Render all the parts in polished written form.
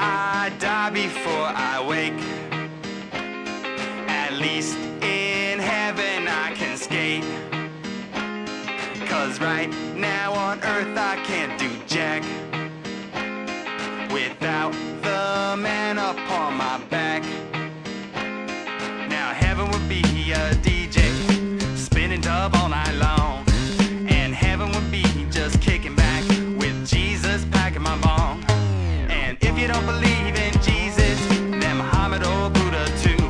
I die before I wake, at least in heaven I can skate. 'Cause right now on earth I can't do jack without the man upon my back. Now heaven would be a DJ spinning dub all night long, and heaven would be just kicking back with Jesus packing my bong. And if you don't believe in Jesus, then Muhammad or Buddha too.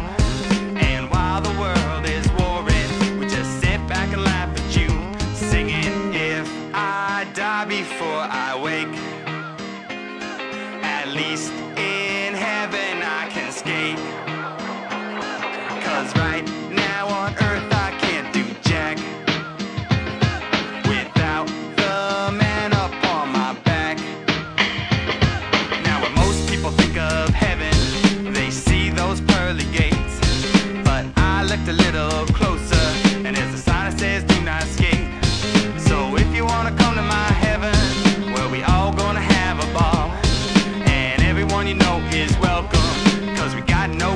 And while the world is warring, we just sit back and laugh at you, singing, if I die before I wake, at least in heaven I can skate. 'Cause right now on earth I can't do jack without the man upon my back. Now when most people think of heaven, they see those pearly gates, but I looked a little closer and there's a sign that says do not skate. So if you wanna come to my heaven, well, we all gonna have a ball, and everyone you know is welcome, 'cause we got no